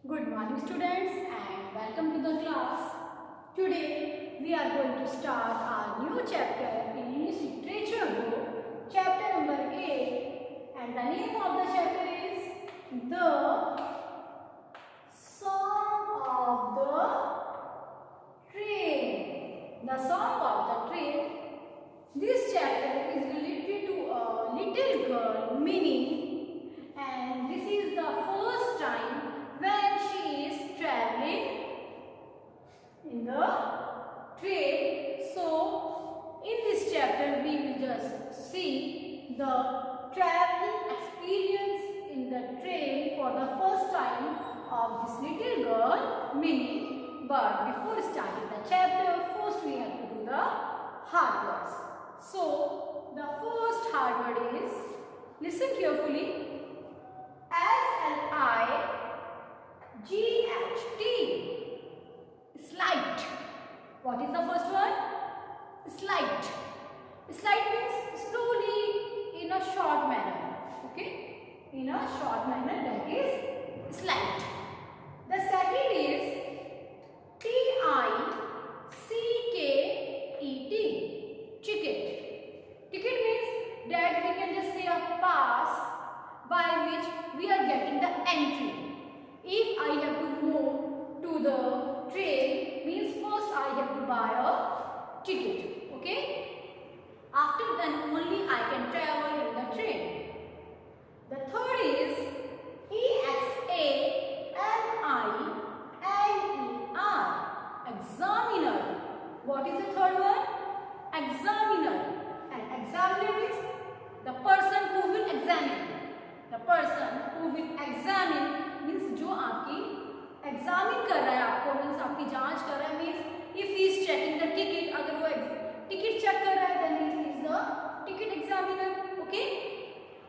Good morning students and welcome to the class. Today we are going to start our new chapter in English literature book, chapter number 8, and the name of the chapter is The Song of the Train. The Song of the Train. This chapter is related to a little girl, Minnie, and this is the first time when she is traveling in the train. So in this chapter we will just see the traveling experience in the train for the first time of this little girl Minnie. But before starting the chapter, first we have to do the hard words. So the first hard word is, listen carefully, S-L-I-G-H-T. Slight. What is the first one? Slight. Slight means slowly in a short manner. Okay? In a short manner, that is slight. The second is T-I-C-K-E-T. Ticket. Ticket means that we can just say a pass by which we are getting the entry. If I have to move to the train, means first I have to buy a ticket. Okay? After then only I can travel in the train. The third is E-X-A-M-I-N-E-R. Examiner. What is the third one? Examiner. And examiner means the person who will examine. The person who will examine means जो आपकी examine कर रहा है आपको, means आपकी जांच कर रहा है, means if he is checking the ticket, अगर वो ticket check कर रहा है then he is the ticket examiner. Okay?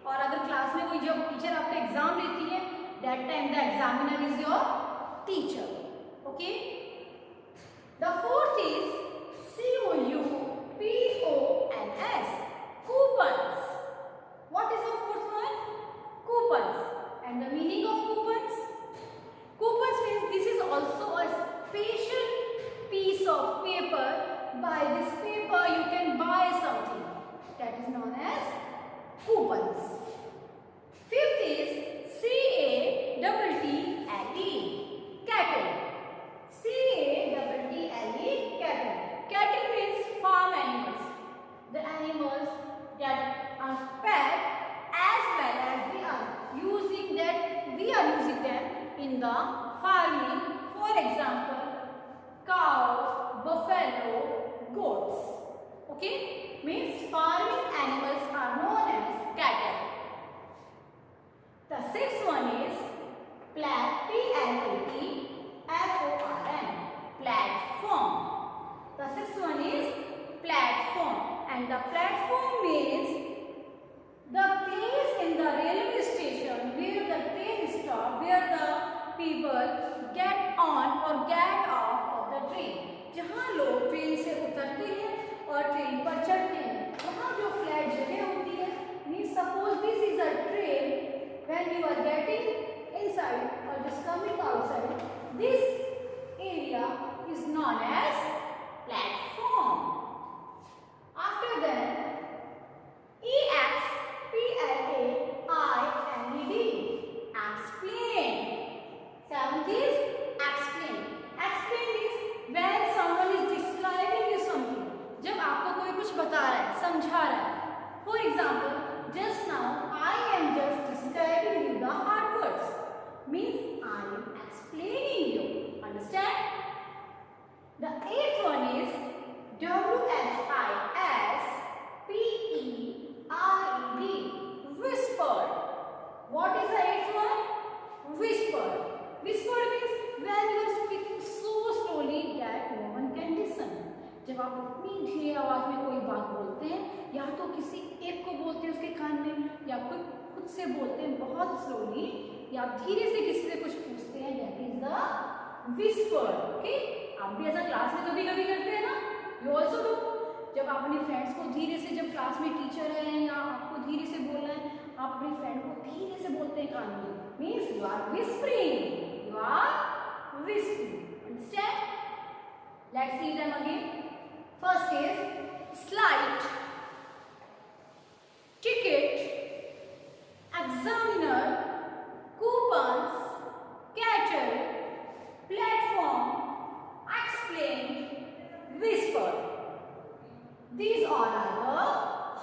और अगर क्लास में कोई जब टीचर आपका एग्जाम लेती है, that time the examiner is your teacher. Okay? The fourth is COUPONS. Coupons. What is the fourth one? Coupons. And the meaning of coupons? Coupons means this is also a special piece of paper. By this paper you can buy something. That is known as coupons. Fifth is CATTLE. Cattle. CATTLE. Cattle. Cattle means farm animals. The animals that are fed as well as we are using them in the farming. For example, cow, buffalo, goats. Okay? Means farming animals are known as cattle. The sixth one is Platform. Platform. The sixth one is platform. And the platform means the place in the railway station where the train stops, where the people get on or get off of the train. जहाँ लोग train से उतरते हैं और train पर चढ़ते हैं, वहाँ जो फ्लैट जगह होती है, means suppose this is a train, when you are getting inside or just coming outside, this area is known as platform. After that, EXPLAINED. Explain. Seventh is explain. Explain means when someone is describing you something. जब आपको कोई कुछ बता रहा है, समझा रहा है. For example, just now I am just describing you the hard words. Means I am explaining you. Understand? The eighth one is WHISPERED. Whispered. What is the eighth one? Whispered. Whispered means when you are speaking so slowly that no one can listen. जब आप उतनी धीरे आवाज में कोई बात बोलते हैं, या तो किसी एक को बोलते हैं उसके कान में, या खुद से बोलते हैं बहुत स्लोली, या आप धीरे से किसी से कुछ पूछते हैं, that is the whispered. Okay? आप भी ऐसा क्लास में कभी कभी करते हैं ना? You also do. जब आप अपने फ्रेंड्स को धीरे से, जब क्लास में टीचर है या आपको धीरे से बोलना है, आप अपने फ्रेंड को धीरे से बोलते हैं कान में, means you are whispering. You are crispy. Understand? Let's see them again. First is slide, ticket, examiner, coupons, catcher, platform, explain, whisper. These all are the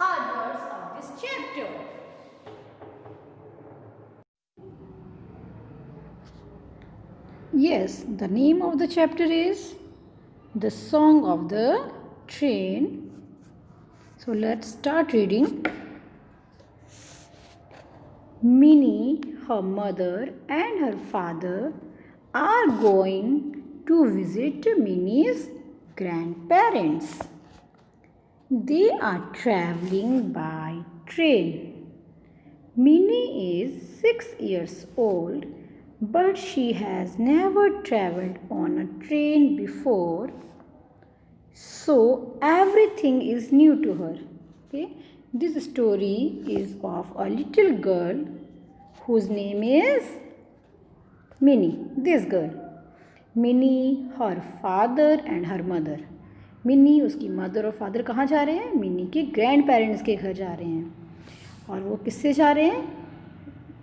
hard words of this chapter. Yes, the name of the chapter is The Song of the Train. So let's start reading. Minnie, her mother and her father are going to visit Minnie's grandparents. They are traveling by train. Minnie is 6 years old, but she has never traveled on a train before, so everything is new to her. Okay? This story is of a little girl whose name is Minnie. This girl, Minnie, her father and her mother. Mini उसकी mother और father कहाँ जा रहे हैं? Mini के grand parents के घर जा रहे हैं। और वो किससे जा रहे हैं?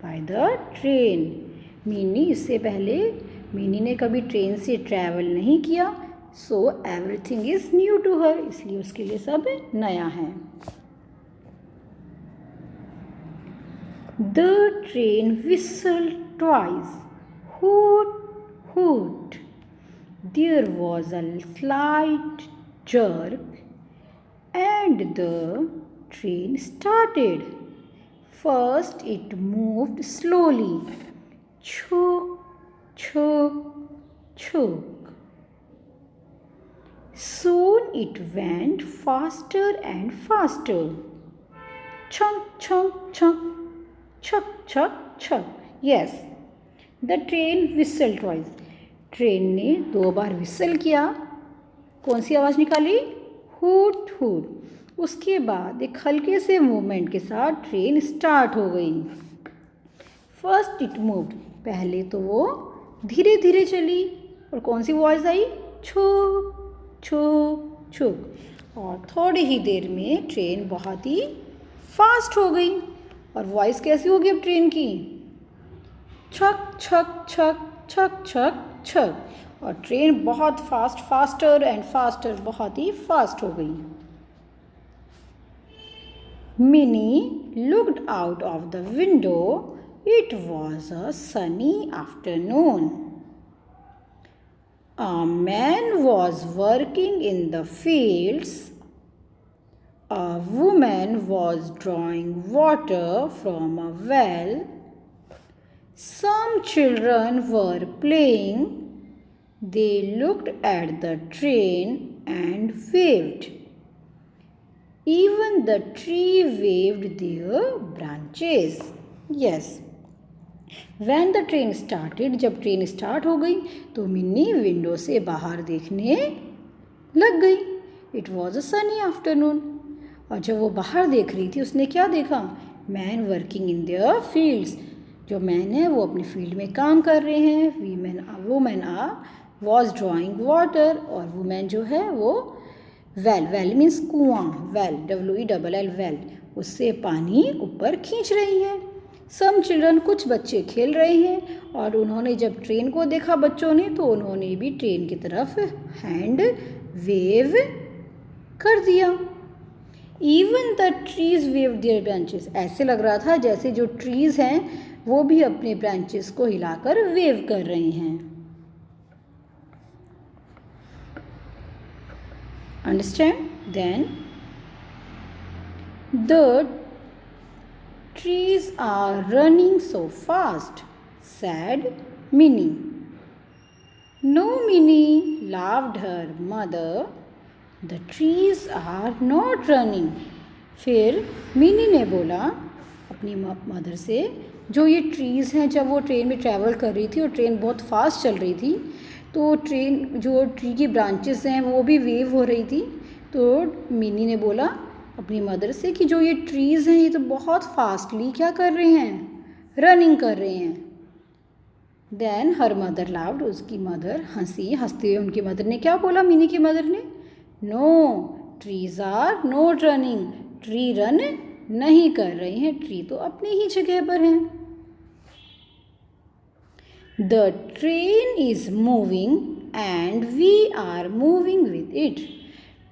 By the train. मिनी इससे पहले मिनी ने कभी ट्रेन से ट्रैवल नहीं किया, so everything is new to her, इसलिए उसके लिए सब नया है। The train whistle twice, hoot hoot. There was a slight jerk and the train started. First it moved slowly, chuk chuk chuk. Soon it went faster and faster, chunk chunk chunk, chuk chuk chuk. Yes, the train whistled twice. Train ने 2 बार whistle किया। कौन सी आवाज़ निकाली? Hoot hoot. उसके बाद एक हल्के से मूवमेंट के साथ ट्रेन स्टार्ट हो गई। फर्स्ट इट मूव्ड, पहले तो वो धीरे धीरे चली और कौन सी वॉइस आई? छुक छुक छुक। और थोड़ी ही देर में ट्रेन बहुत ही फास्ट हो गई। और वॉइस कैसी होगी अब ट्रेन की? छक छक छक छक छक छक। और ट्रेन बहुत फास्ट, फास्टर एंड फास्टर, बहुत ही फास्ट हो गई। Mini looked out of the window. It was a Sunny afternoon. A man was working in the fields. A woman was drawing water from a well. Some children were playing. They looked at the train and waved. Even the tree waved their branches. Yes. When the train started, जब train start हो गई तो Minni window से बाहर देखने लग गई। It was a sunny afternoon. और जब वो बाहर देख रही थी उसने क्या देखा? Man working in their fields. जो मैन है वो अपनी फील्ड में काम कर रहे हैं। वुमेन वॉज ड्रॉइंग वाटर, और वुमेन जो है वो वेल मीन्स कुआं, वेल WELL वेल, उससे पानी ऊपर खींच रही है। सम चिल्ड्रन, कुछ बच्चे खेल रहे हैं। और उन्होंने जब ट्रेन को देखा बच्चों ने, तो उन्होंने भी ट्रेन की तरफ हैंड वेव कर दिया। Even the trees wave their branches. ऐसे लग रहा था जैसे जो ट्रीज हैं वो भी अपने ब्रांचेस को हिलाकर वेव कर रहे हैं। Understand? Then the trees are running so fast, said Mini. No Mini, laughed her mother. The trees are not running. फिर मिनी ने बोला अपनी मदर से, जो ये ट्रीज़ हैं, जब वो ट्रेन में ट्रैवल कर रही थी और ट्रेन बहुत फास्ट चल रही थी, तो ट्रेन जो ट्री की ब्रांचेस हैं वो भी वेव हो रही थी। तो मिनी ने बोला अपनी मदर से कि जो ये ट्रीज़ हैं ये तो बहुत फास्टली क्या कर रहे हैं? रनिंग कर रहे हैं। देन हर मदर लाउड, उसकी मदर हंसी। हंसते हुए उनकी मदर ने क्या बोला, मिनी की मदर ने, no trees are not running, tree run नहीं कर रहे हैं, ट्री तो अपनी ही जगह पर हैं। The train is moving and we are moving with it,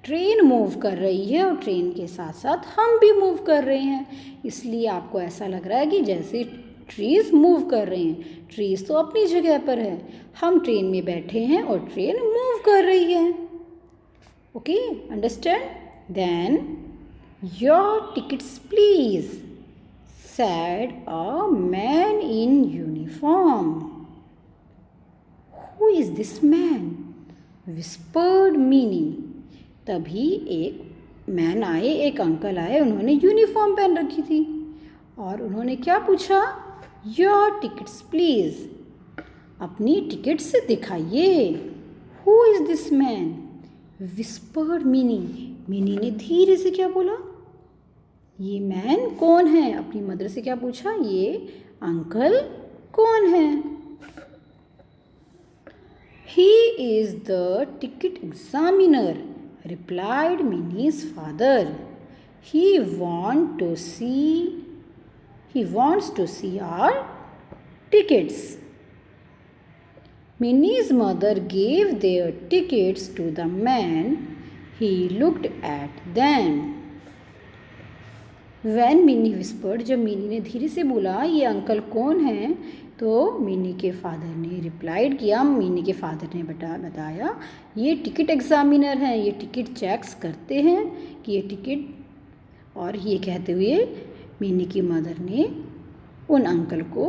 train move कर रही है और ट्रेन के साथ साथ हम भी मूव कर रहे हैं। इसलिए आपको ऐसा लग रहा है कि जैसे ट्रीज मूव कर रहे हैं, ट्रीज तो अपनी जगह पर है, हम ट्रेन में बैठे हैं और ट्रेन मूव कर रही है। Okay, understand? Then your tickets please, said a man in uniform. Who is this man? whispered Minnie. तभी एक मैन आए, एक अंकल आए, उन्होंने यूनिफॉर्म पहन रखी थी और उन्होंने क्या पूछा, योर टिकट्स प्लीज, अपनी टिकट्स दिखाइए। Who is this man? Whispered mini, mini ने धीरे से क्या बोला, ये मैन कौन है? अपनी मदर से क्या पूछा, ये अंकल कौन है? He is the ticket examiner, replied Minnie's father. He wants to see our tickets. Minnie's mother gave their tickets to the man. He looked at them. When Minnie whispered, जब mini ने धीरे से बोला ये uncle कौन है, तो mini के फादर ने रिप्लाइड किया, मिनी के फादर ने बताया ये टिकट एग्जामिनर हैं, ये टिकट चेक्स करते हैं कि ये टिकट। और ये कहते हुए मिनी की मदर ने उन अंकल को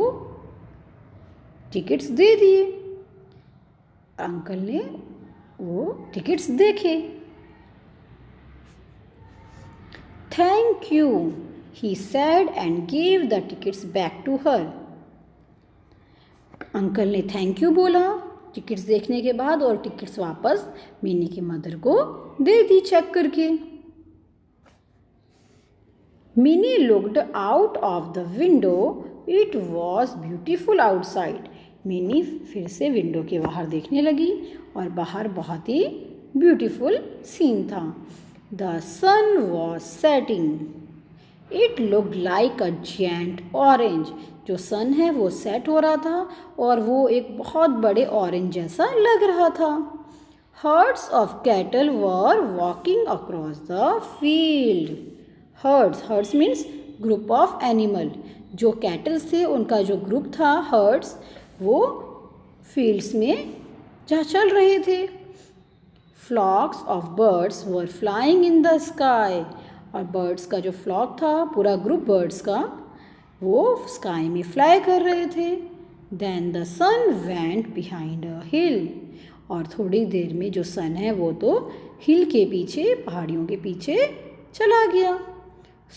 टिकट्स दे दिए। अंकल ने वो टिकट्स देखे। Thank you, he said and gave the tickets back to her. Uncle ने थैंक यू बोला टिकट्स देखने के बाद और टिकट्स वापस मिनी की मदर को दे दी चेक करके। Mini looked out of the window, it was beautiful outside. Mini फिर से विंडो के बाहर देखने लगी और बाहर बहुत ही ब्यूटीफुल सीन था। The sun was setting, it looked like a giant orange, जो सन है वो सेट हो रहा था और वो एक बहुत बड़े ऑरेंज जैसा लग रहा था। Hertz of cattle were walking across the field. Hertz means group of animal, जो कैटल से उनका जो ग्रुप था हर्ड्स, वो फील्ड्स में जा चल रहे थे। Flocks of birds were flying in the sky, और बर्ड्स का जो फ्लॉक था, पूरा ग्रुप बर्ड्स का, वो स्काई में फ्लाई कर रहे थे। Then the sun went behind a hill, और थोड़ी देर में जो सन है वो तो हिल के पीछे, पहाड़ियों के पीछे चला गया।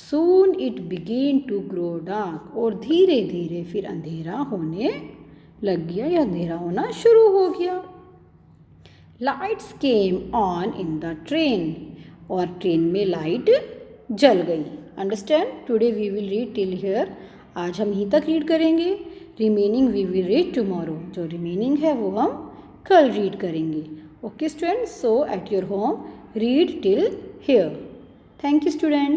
Soon it began to grow dark, और धीरे धीरे फिर अंधेरा होने लग गया या अंधेरा होना शुरू हो गया। Lights came on in the train, और ट्रेन में लाइट जल गई। Understand? Today we will read till here, आज हम यहीं तक रीड करेंगे। Remaining we will read tomorrow, जो रिमेनिंग है वो हम कल रीड करेंगे। Okay students, so at your home read till here. Thank you student.